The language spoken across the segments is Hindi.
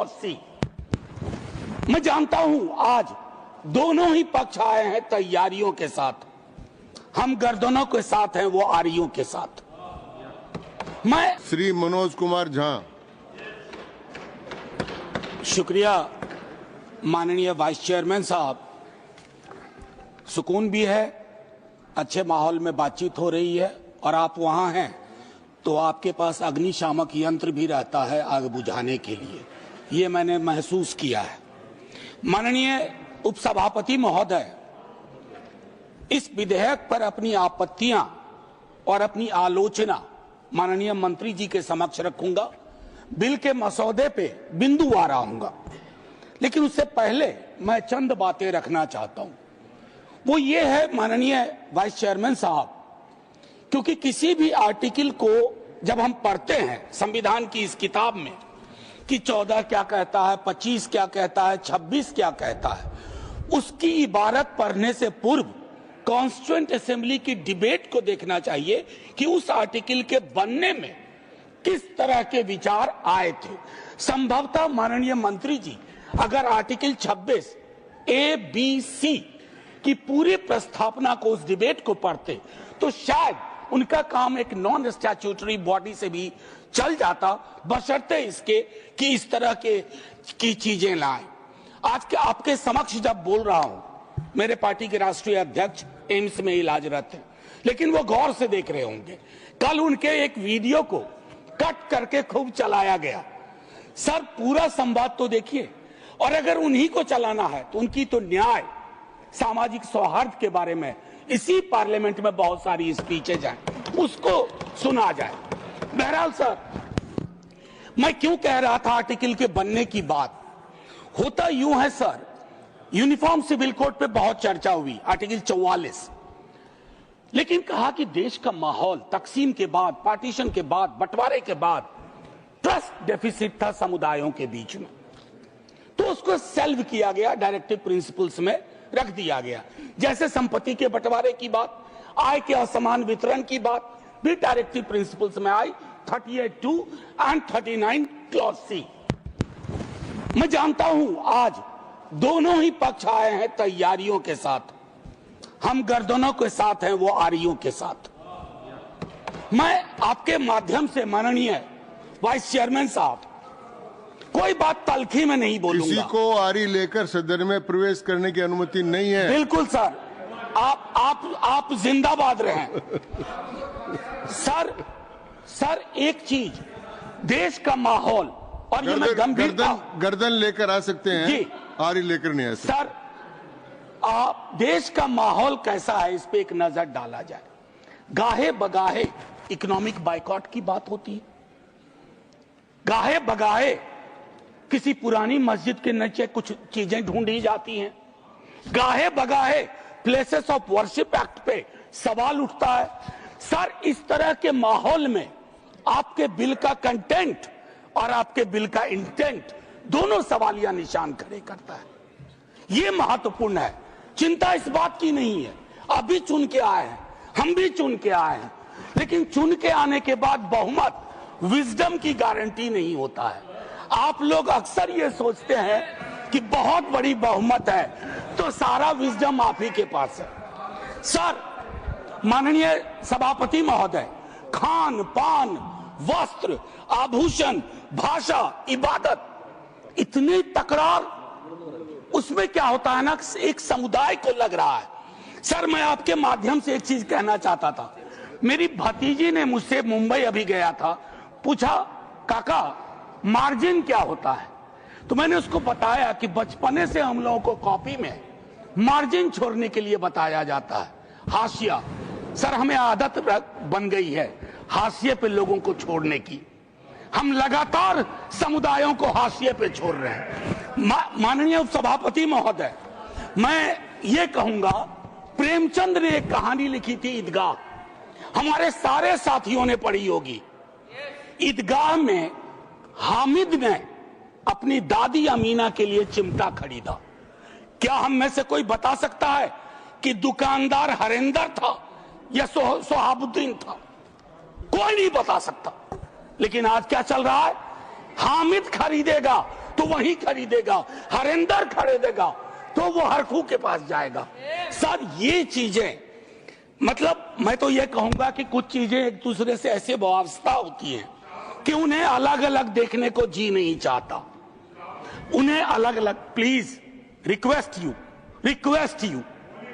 Clause C. मैं जानता हूं आज दोनों ही पक्ष आए हैं तैयारियों के साथ, हम गर्दनों के साथ हैं, वो आरियों के साथ। मैं श्री मनोज कुमार झा। शुक्रिया माननीय वाइस चेयरमैन साहब, सुकून भी है, अच्छे माहौल में बातचीत हो रही है और आप वहां हैं तो आपके पास अग्निशामक यंत्र भी रहता है आग बुझाने के लिए, ये मैंने महसूस किया है। माननीय उपसभापति महोदय, इस विधेयक पर अपनी आपत्तियां और अपनी आलोचना माननीय मंत्री जी के समक्ष रखूंगा। बिल के मसौदे पे बिंदुवार आऊंगा, लेकिन उससे पहले मैं चंद बातें रखना चाहता हूं। वो ये है माननीय वाइस चेयरमैन साहब, क्योंकि किसी भी आर्टिकल को जब हम पढ़ते हैं संविधान की इस किताब में कि 14 क्या कहता है, 25 क्या कहता है, 26 क्या कहता है, उसकी इबारत पढ़ने से पूर्व कॉन्स्टिट्यूएंट असेंबली की डिबेट को देखना चाहिए कि उस आर्टिकल के बनने में किस तरह के विचार आए थे। संभवतः माननीय मंत्री जी अगर आर्टिकल 26 ए बी सी की पूरी प्रस्तावना को, उस डिबेट को पढ़ते तो शायद उनका काम एक नॉन स्टैट्यूटरी बॉडी से भी चल जाता, बशर्ते इसके कि इस तरह की चीजें लाएं। आज के आपके समक्ष जब बोल रहा हूं, मेरे पार्टी के राष्ट्रीय अध्यक्ष एम्स में इलाजरत हैं, लेकिन वो गौर से देख रहे होंगे। कल उनके एक वीडियो को कट करके खूब चलाया गया। सर, पूरा संवाद तो देखिए, और अगर उन्हीं को चलाना है तो उनकी तो न्याय, सामाजिक सौहार्द के बारे में इसी पार्लियामेंट में बहुत सारी स्पीचेज हैं, उसको सुना जाए। बहरहाल सर, मैं क्यों कह रहा था आर्टिकल के बनने की बात, होता यूं है सर, यूनिफॉर्म सिविल कोड पे बहुत चर्चा हुई, आर्टिकल 44, लेकिन कहा कि देश का माहौल तकसीम के बाद, पार्टीशन के बाद, बंटवारे के बाद ट्रस्ट डेफिसिट था समुदायों के बीच में, तो उसको सेल्व किया गया, डायरेक्टिव प्रिंसिपल्स में रख दिया गया। जैसे संपत्ति के बंटवारे की बात, आय के असमान वितरण की बात भी डायरेक्टिव प्रिंसिपल्स में आई, 38(2) एंड 39 क्लॉज सी। मैं जानता हूं आज दोनों ही पक्ष आए हैं तैयारियों के साथ, हम गर्दनों के साथ हैं, वो आरियों के साथ। मैं आपके माध्यम से माननीय वाइस चेयरमैन साहब, कोई बात तलखी में नहीं बोलूंगा। किसी को आरी लेकर सदन में प्रवेश करने की अनुमति नहीं है। बिल्कुल सर, आप जिंदाबाद रहें। सर एक चीज, देश का माहौल, और ये मैं गंभीरता, गर्दन लेकर आ सकते हैं जी, आरी लेकर नहीं आ सकते। सर, देश का माहौल कैसा है इस पे एक नजर डाला जाए। गाहे बगाहे इकोनॉमिक बाइकॉट की बात होती है, गाहे बगाहे किसी पुरानी मस्जिद के नीचे कुछ चीजें ढूंढी जाती हैं, गाहे बगाहे प्लेसेस ऑफ वर्शिप एक्ट पे सवाल उठता है। सर, इस तरह के माहौल में आपके बिल का कंटेंट और आपके बिल का इंटेंट दोनों सवालिया निशान खड़े करता है। ये महत्वपूर्ण है। चिंता इस बात की नहीं है, अभी चुन के आए हैं, हम भी चुन के आए हैं, लेकिन चुन के आने के बाद बहुमत विजडम की गारंटी नहीं होता है। आप लोग अक्सर ये सोचते हैं कि बहुत बड़ी बहुमत है तो सारा विजडम आप ही के पास है। सर, माननीय सभापति महोदय, खान पान, वस्त्र, आभूषण, भाषा, इबादत, इतनी तकरार, उसमें क्या होता है ना, एक समुदाय को लग रहा है। सर, मैं आपके माध्यम से एक चीज कहना चाहता था। मेरी भतीजी ने मुझसे, मुंबई अभी गया था, पूछा काका मार्जिन क्या होता है, तो मैंने उसको बताया कि बचपने से हम लोगों को कॉपी में मार्जिन छोड़ने के लिए बताया जाता है, हाशिया। सर, हमें आदत बन गई है हाशिए पे लोगों को छोड़ने की, हम लगातार समुदायों को हाशिए पे छोड़ रहे हैं। माननीय उपसभापति महोदय, मैं ये कहूंगा, प्रेमचंद ने एक कहानी लिखी थी ईदगाह, हमारे सारे साथियों ने पढ़ी होगी। ईदगाह में हामिद ने अपनी दादी अमीना के लिए चिमटा खरीदा। क्या हम में से कोई बता सकता है कि दुकानदार हरिंदर था या सोहाबुद्दीन था? कोई नहीं बता सकता। लेकिन आज क्या चल रहा है, हामिद खरीदेगा तो वही खरीदेगा, हरिंदर खरीदेगा तो वो हरखू के पास जाएगा। सर ये चीजें, मतलब मैं तो ये कहूंगा कि कुछ चीजें एक दूसरे से ऐसे वाबस्ता होती हैं कि उन्हें अलग अलग देखने को जी नहीं चाहता, उन्हें अलग अलग। Please request you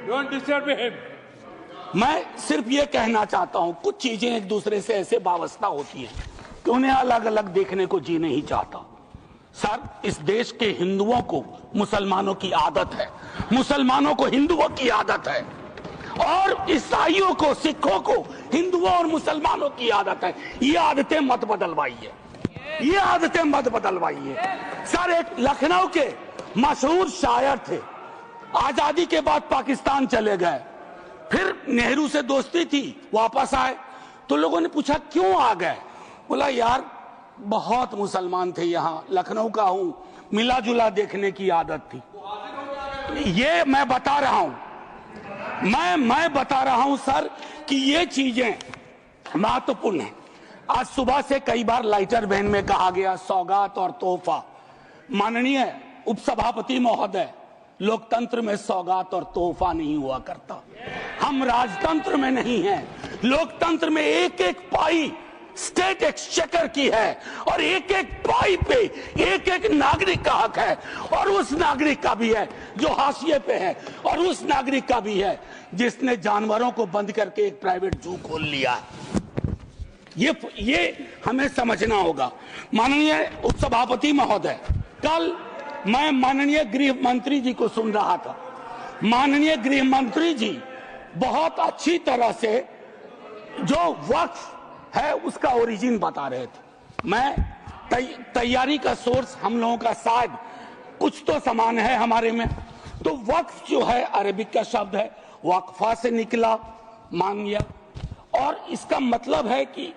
don't disturb him. मैं सिर्फ ये कहना चाहता हूं, कुछ चीजें एक दूसरे से ऐसे वाबस्ता होती हैं कि उन्हें अलग अलग देखने को जी नहीं चाहता। सर इस देश के हिंदुओं को मुसलमानों की आदत है, मुसलमानों को हिंदुओं की आदत है, और ईसाइयों को, सिखों को हिंदुओं और मुसलमानों की आदत है। ये आदतें मत बदलवाइए, ये आदतें मत बदलवाइए। सर एक लखनऊ के मशहूर शायर थे, आजादी के बाद पाकिस्तान चले गए, फिर नेहरू से दोस्ती थी, वापस आए तो लोगों ने पूछा क्यों आ गए? बोला यार बहुत मुसलमान थे यहाँ, लखनऊ का हूं, मिला जुला देखने की आदत थी। ये मैं बता रहा हूं, मैं बता रहा हूं सर कि ये चीजें महत्वपूर्ण है। आज सुबह से कई बार लाइटर वैन में कहा गया सौगात और तोहफा। माननीय उपसभापति महोदय, लोकतंत्र में सौगात और तोहफा नहीं हुआ करता। हम राजतंत्र में नहीं हैं, लोकतंत्र में एक एक पाई स्टेट एक्सचेकर की है और एक एक पाई पे एक एक नागरिक का हक है, और उस नागरिक का भी है जो हाशिए पे है, और उस नागरिक का भी है जिसने जानवरों को बंद करके एक प्राइवेट जू खोल लिया। ये हमें समझना होगा। माननीय उपसभापति महोदय, कल मैं माननीय गृह मंत्री जी को सुन रहा था। माननीय गृह मंत्री जी बहुत अच्छी तरह से जो वक्फ है उसका ओरिजिन बता रहे थे। मैं तैयारी का सोर्स हम लोगों का शायद कुछ तो समान है हमारे में। तो वक्फ जो है अरबिक का शब्द है, वक्फा से निकला, मान लिया, और इसका मतलब है कि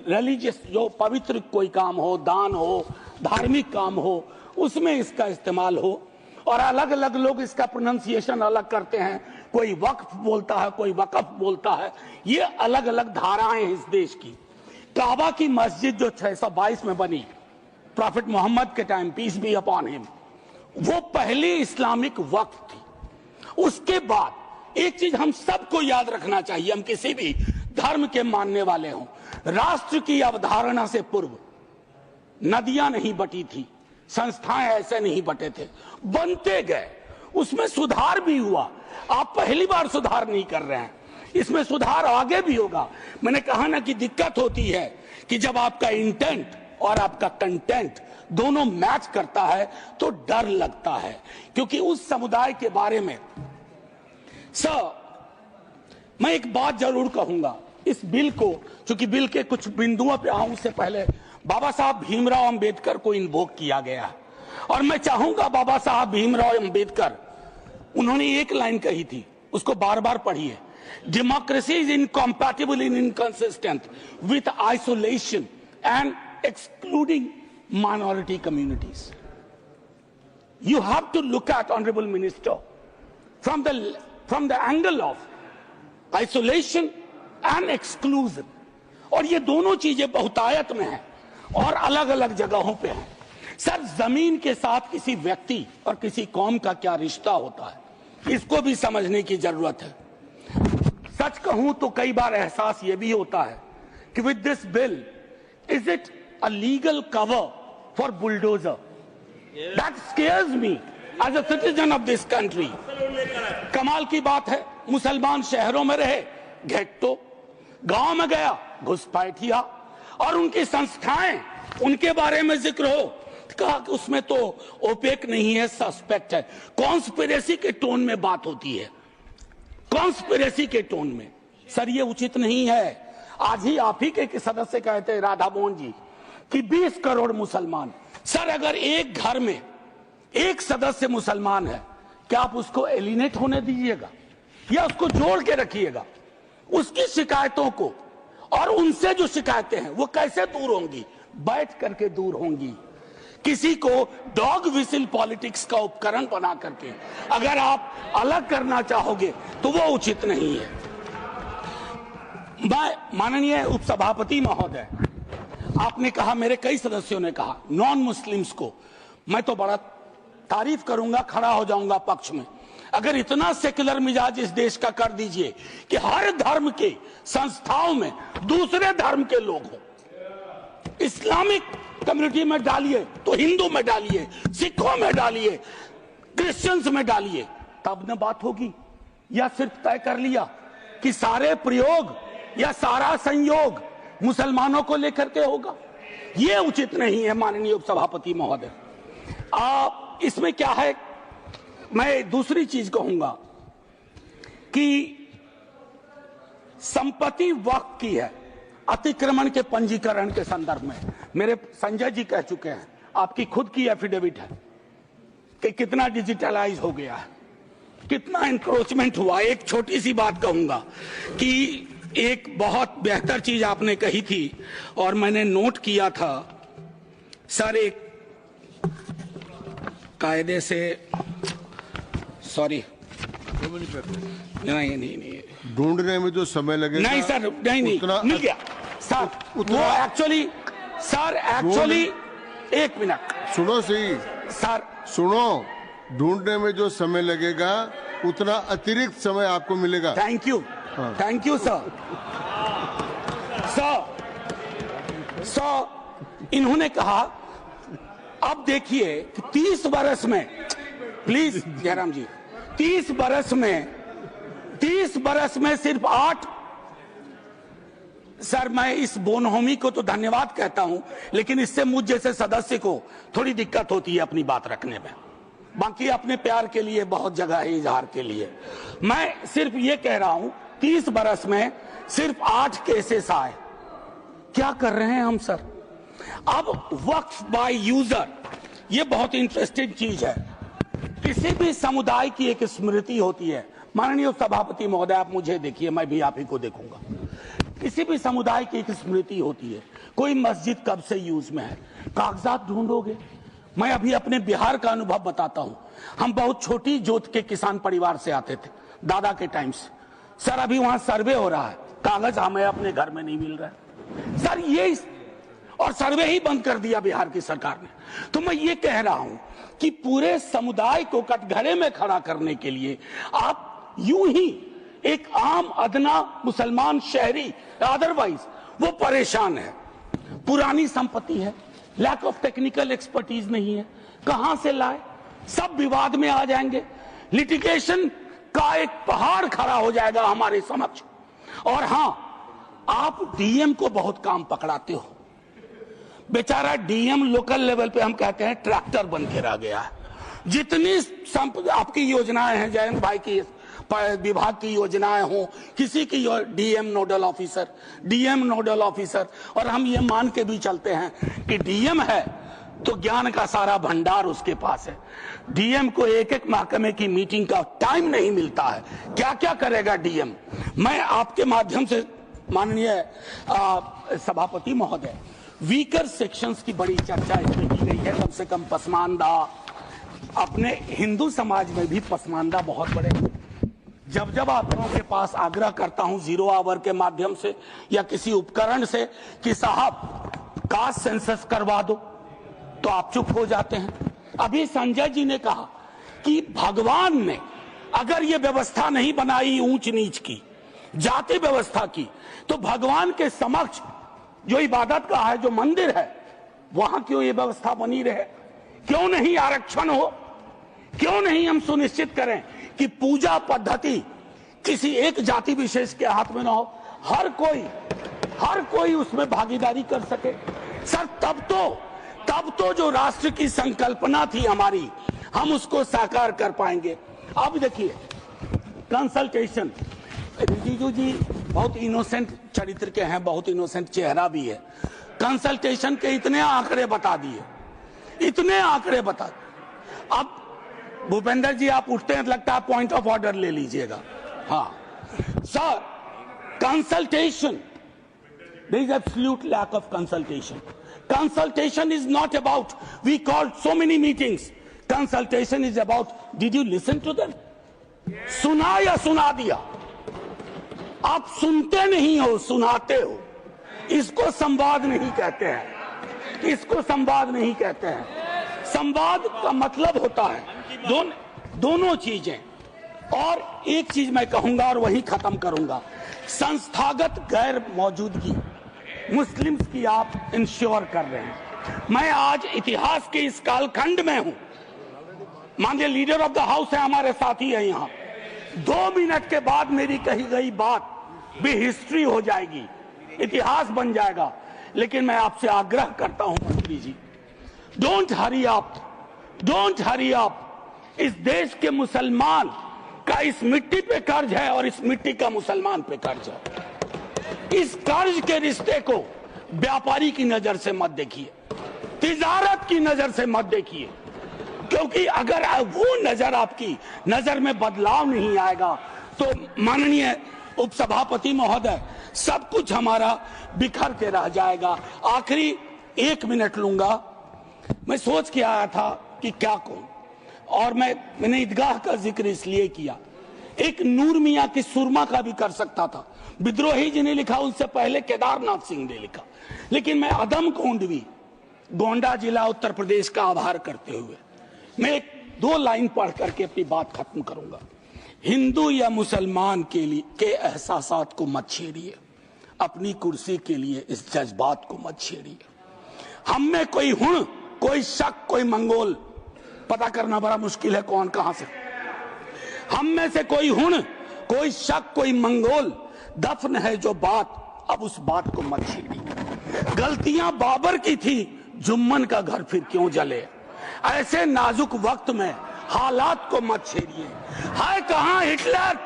रिलीजियस जो पवित्र कोई काम हो, दान हो, धार्मिक काम हो, उसमें इसका इस्तेमाल हो। और अलग अलग लोग इसका प्रोनाउंसिएशन अलग करते हैं, कोई वक्फ बोलता है, कोई वकफ बोलता है। ये अलग अलग धाराएं हैं इस देश की। काबा की मस्जिद जो 622 में बनी प्रॉफिट मोहम्मद के time, peace be upon him, वो पहली इस्लामिक वक्फ थी। उसके बाद एक चीज हम सबको याद रखना चाहिए, हम किसी भी धर्म के मानने वाले हों, राष्ट्र की अवधारणा से पूर्व नदियां नहीं बटी थी, संस्थाएं ऐसे नहीं बटे थे, बनते गए, उसमें सुधार भी हुआ। आप पहली बार सुधार नहीं कर रहे हैं, इसमें सुधार आगे भी होगा। मैंने कहा ना कि दिक्कत होती है कि जब आपका इंटेंट और आपका कंटेंट दोनों मैच करता है तो डर लगता है, क्योंकि उस समुदाय के बारे में सर मैं एक बात जरूर कहूंगा। इस बिल को, चूंकि बिल के कुछ बिंदुओं पे आऊं उससे पहले, बाबा साहब भीमराव अंबेडकर को इन्वोक किया गया है, और मैं चाहूंगा बाबा साहब भीमराव अंबेडकर, उन्होंने एक लाइन कही थी, उसको बार बार पढ़िए। Democracy is incompatible in inconsistent with isolation and excluding minority communities. You have to look at honourable minister from the angle of isolation and exclusion, और ये दोनों चीजें बहुतायत में हैं और अलग अलग जगहों पे हैं। सर जमीन के साथ किसी व्यक्ति और किसी कौम का क्या रिश्ता होता है, इसको भी समझने की जरूरत है। सच कहूं तो कई बार एहसास ये भी होता है कि with this bill is it a legal cover for bulldozer? That scares me as a citizen of this country. कमाल की बात है, मुसलमान शहरों में रहे, घेट्टो, गांव में गया घुसपैठिया, और उनकी संस्थाएं, उनके बारे में जिक्र हो, कहा कि उसमें तो ओपेक नहीं है, सस्पेक्ट है। कॉन्स्पिरेसी के टोन में बात होती है, कॉन्स्पिरेसी के टोन में। सर ये उचित नहीं है। आज ही आप ही के सदस्य कहते हैं राधा मोहन जी कि 20 करोड़ मुसलमान। सर अगर एक घर में एक सदस्य मुसलमान है, क्या आप उसको एलिनेट होने दीजिएगा या उसको जोड़ के रखिएगा? उसकी शिकायतों को और उनसे जो शिकायतें हैं वो कैसे दूर होंगी? बैठ करके दूर होंगी। किसी को डॉग विसिल पॉलिटिक्स का उपकरण बना करके अगर आप अलग करना चाहोगे तो वो उचित नहीं है। माननीय उपसभापति महोदय, आपने कहा, मेरे कई सदस्यों ने कहा, नॉन मुस्लिम्स को मैं तो बड़ा तारीफ करूंगा, खड़ा हो जाऊंगा पक्ष में। अगर इतना सेक्युलर मिजाज इस देश का कर दीजिए कि हर धर्म के संस्थाओं में दूसरे धर्म के लोग हों, इस्लामिक कम्युनिटी में डालिए तो हिंदू में डालिए, सिखों में डालिए, क्रिश्चियंस में डालिए, तब न बात होगी। या सिर्फ तय कर लिया कि सारे प्रयोग या सारा संयोग मुसलमानों को लेकर के होगा, ये उचित नहीं है माननीय उपसभापति महोदय। इसमें क्या है, मैं दूसरी चीज कहूंगा कि संपत्ति वक्फ की है अतिक्रमण के पंजीकरण के संदर्भ में। मेरे संजय जी कह चुके हैं, आपकी खुद की एफिडेविट है कि कितना डिजिटलाइज हो गया है, कितना इंक्रोचमेंट हुआ। एक छोटी सी बात कहूंगा कि एक बहुत बेहतर चीज आपने कही थी और मैंने नोट किया था सर, एक कायदे से, सॉरी, नहीं ढूंढने में जो समय लगेगा, नहीं सर, नहीं मिल गया सर, वो एक्चुअली एक मिनट सुनो सही सर, सुनो, ढूंढने में जो समय लगेगा उतना अतिरिक्त समय आपको मिलेगा। Thank you sir. इन्होंने कहा, अब देखिए कि 30 बरस में, प्लीज जयराम जी, 30 बरस में सिर्फ 8, सर मैं इस बोनहोमी को तो धन्यवाद कहता हूं, लेकिन इससे मुझ जैसे सदस्य को थोड़ी दिक्कत होती है अपनी बात रखने में। बाकी अपने प्यार के लिए बहुत जगह है इजहार के लिए। मैं सिर्फ ये कह रहा हूं 30 बरस में सिर्फ 8 केसेस आए। क्या कर रहे हैं हम सर? अब वक्फ बाय यूजर, ये बहुत इंटरेस्टिंग चीज है। किसी भी समुदाय की एक स्मृति होती है। माननीय सभापति महोदय, आप मुझे देखिए, मैं भी आप ही को देखूंगा। किसी भी समुदाय की एक स्मृति होती है। कोई मस्जिद कब से यूज में है, कागजात ढूंढोगे। मैं अभी अपने बिहार का अनुभव बताता हूं। हम बहुत छोटी जोत के किसान परिवार से आते थे, दादा के टाइम से। सर अभी वहां सर्वे हो रहा है, कागज हमें अपने घर में नहीं मिल रहा है सर, ये और सर्वे ही बंद कर दिया बिहार की सरकार ने। तो मैं ये कह रहा हूं कि पूरे समुदाय को कटघरे में खड़ा करने के लिए आप यूं ही एक आम अदना मुसलमान शहरी, अदरवाइज वो परेशान है। पुरानी संपत्ति है, लैक ऑफ टेक्निकल एक्सपर्टीज नहीं है, कहां से लाए, सब विवाद में आ जाएंगे, लिटिगेशन का एक पहाड़ खड़ा हो जाएगा हमारे समक्ष। और हां, आप डीएम को बहुत काम पकड़ाते हो। बेचारा डीएम लोकल लेवल पे हम कहते हैं ट्रैक्टर बन के रह गया है। जितनी आपकी योजनाएं हैं, जयंत भाई की विभाग की योजनाएं हो, किसी की डीएम नोडल ऑफिसर, और हम ये मान के भी चलते हैं कि डीएम है तो ज्ञान का सारा भंडार उसके पास है। डीएम को एक एक महकमे की मीटिंग का टाइम नहीं मिलता है, क्या क्या करेगा डीएम। मैं आपके माध्यम से माननीय सभापति महोदय, वीकर सेक्शंस की बड़ी चर्चा इसमें की गई है। कम से कम पसमानदा, अपने हिंदू समाज में भी पसमानदा बहुत बड़े। जब जब आप लोगों के पास आग्रह करता हूं 0 आवर के माध्यम से या किसी उपकरण से कि साहब कास्ट सेंसस करवा दो, तो आप चुप हो जाते हैं। अभी संजय जी ने कहा कि भगवान ने अगर ये व्यवस्था नहीं बनाई ऊंच नीच की, जाति व्यवस्था की, तो भगवान के समक्ष जो इबादत का है, जो मंदिर है, वहां क्यों ये व्यवस्था बनी रहे? क्यों नहीं आरक्षण हो? क्यों नहीं हम सुनिश्चित करें कि पूजा पद्धति किसी एक जाति विशेष के हाथ में ना हो, हर कोई उसमें भागीदारी कर सके। सर तब तो जो राष्ट्र की संकल्पना थी हमारी, हम उसको साकार कर पाएंगे। अब देखिए कंसल्टेशन, रिजिजू जी बहुत इनोसेंट चरित्र के हैं, बहुत इनोसेंट चेहरा भी है। कंसल्टेशन के इतने आंकड़े बता दिए। अब भूपेंद्र जी आप उठते हैं, लगता है पॉइंट ऑफ ऑर्डर ले लीजिएगा। हाँ sir, consultation, there is absolute lack of consultation. Consultation is not about we called so many meetings. Consultation is about did you listen to them? सुना या सुना दिया? आप सुनते नहीं हो, सुनाते हो। इसको संवाद नहीं कहते हैं, संवाद का मतलब होता है दोनों चीजें। और एक चीज मैं कहूंगा और वही खत्म करूंगा, संस्थागत गैर मौजूदगी मुस्लिम्स की आप इंश्योर कर रहे हैं। मैं आज इतिहास के इस कालखंड में हूं, माननीय लीडर ऑफ द हाउस है, हमारे साथी है यहाँ, 2 मिनट के बाद मेरी कही गई बात भी हिस्ट्री हो जाएगी, इतिहास बन जाएगा। लेकिन मैं आपसे आग्रह करता हूं मंत्री ji, don't hurry up, don't hurry up. इस देश के मुसलमान का इस मिट्टी पे कर्ज है और इस मिट्टी का मुसलमान पे कर्ज है। इस कर्ज के रिश्ते को व्यापारी की नजर से मत देखिए, तिजारत की नजर से मत देखिए, क्योंकि अगर वो नजर आपकी नजर में बदलाव नहीं आएगा तो माननीय उपसभापति महोदय, सब कुछ हमारा बिखर के रह जाएगा। आखिरी 1 मिनट लूंगा। मैं सोच के आया था कि क्या कहूं, और मैंने ईदगाह का जिक्र इसलिए किया। एक नूर मियां की सुरमा का भी कर सकता था, विद्रोही जी ने लिखा, उससे पहले केदारनाथ सिंह ने लिखा। लेकिन मैं अदम कोंडवी, गोंडा जिला उत्तर प्रदेश का आभार करते हुए मैं 2 लाइन पढ़ करके अपनी बात खत्म करूंगा। हिंदू या मुसलमान के लिए के एहसासात को मत छेड़िए, अपनी कुर्सी के लिए इस जज्बात को मत छेड़िए। हम में कोई हुण, कोई शक, कोई मंगोल, पता करना बड़ा मुश्किल है कौन कहां से, हम में से कोई हुण, कोई शक, कोई मंगोल दफन है जो बात, अब उस बात को मत छेड़िए। गलतियां बाबर की थी, जुम्मन का घर फिर क्यों जले। ऐसे नाजुक वक्त में हालात को मत छेड़िए। है कहां हिटलर,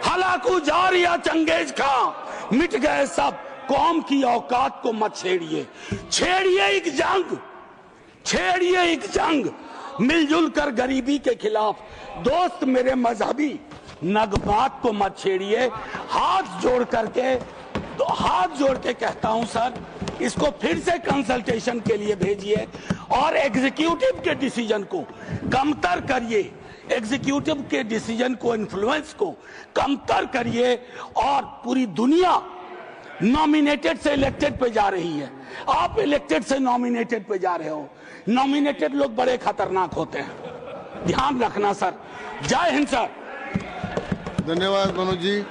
हलाकू जार या चंगेज खां, मिट गए सब, कौम की औकात को मत छेड़िए। छेड़िए एक जंग, छेड़िए एक जंग मिलजुल कर गरीबी के खिलाफ। दोस्त मेरे मजहबी नगमात को मत छेड़िए। हाथ जोड़ के कहता हूं सर, इसको फिर से कंसल्टेशन के लिए भेजिए और एग्जीक्यूटिव के डिसीजन को कमतर करिए, एग्जीक्यूटिव के डिसीजन को, इन्फ्लुएंस को कमतर करिए। और पूरी दुनिया नॉमिनेटेड से इलेक्टेड पे जा रही है, आप इलेक्टेड से नॉमिनेटेड पे जा रहे हो। नॉमिनेटेड लोग बड़े खतरनाक होते हैं, ध्यान रखना सर। जय हिंद सर। धन्यवाद मनोज जी।